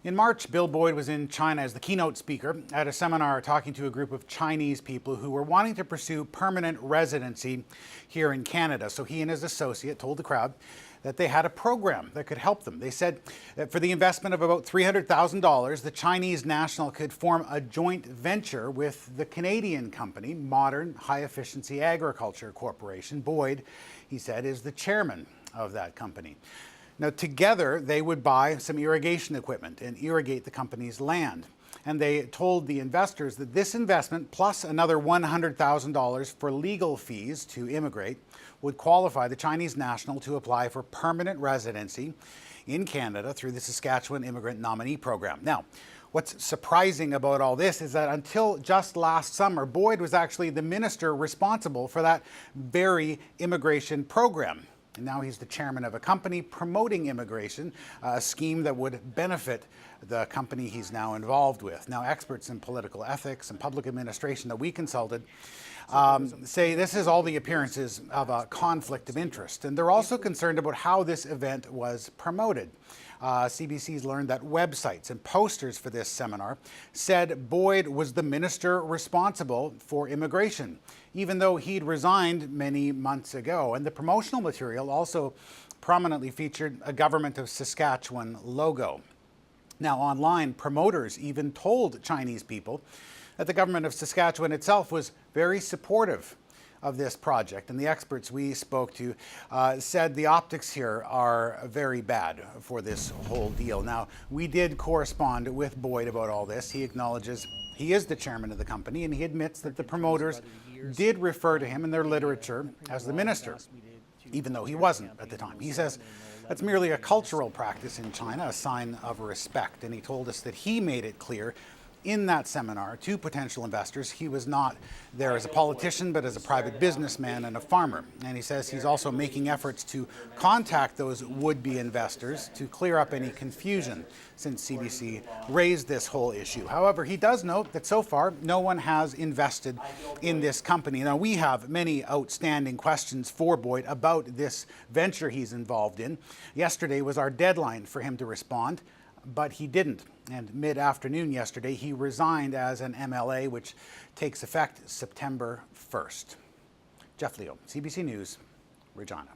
In March, Bill Boyd was in China as the keynote speaker at a seminar talking to a group of Chinese people who were wanting to pursue permanent residency here in Canada. So he and his associate told the crowd that they had a program that could help them. They said that for the investment of about $300,000, the Chinese national could form a joint venture with the Canadian company, Modern High Efficiency Agriculture Corporation. Boyd, he said, is the chairman of that company. Now, together, they would buy some irrigation equipment and irrigate the company's land. And they told the investors that this investment, plus another $100,000 for legal fees to immigrate, would qualify the Chinese national to apply for permanent residency in Canada through the Saskatchewan Immigrant Nominee Program. Now, what's surprising about all this is that until just last summer, Boyd was actually the minister responsible for that very immigration program. And now he's the chairman of a company promoting immigration, a scheme that would benefit the company he's now involved with. Now, experts in political ethics and public administration that we consulted say this is all the appearances of a conflict of interest. And they're also concerned about how this event was promoted. CBC's learned that websites and posters for this seminar said Boyd was the minister responsible for immigration, even though he'd resigned many months ago. And the promotional material also prominently featured a Government of Saskatchewan logo. Now, online, promoters even told Chinese people that the Government of Saskatchewan itself was very supportive of this project, and the experts we spoke to said the optics here are very bad for this whole deal. Now, we did correspond with Boyd about all this. He acknowledges he is the chairman of the company, and he admits that the promoters did refer to him in their literature as the minister, even though he wasn't at the time. He says that's merely a cultural practice in China, a sign of respect, and he told us that he made it clear in that seminar to potential investors he was not there as a politician but as a private businessman and a farmer. And he says he's also making efforts to contact those would-be investors to clear up any confusion since CBC raised this whole issue. However, he does note that so far no one has invested in this company. Now, we have many outstanding questions for Boyd about this venture he's involved in. Yesterday was our deadline for him to respond, but he didn't. And mid-afternoon yesterday, he resigned as an MLA, which takes effect September 1st. Jeff Leo, CBC News, Regina.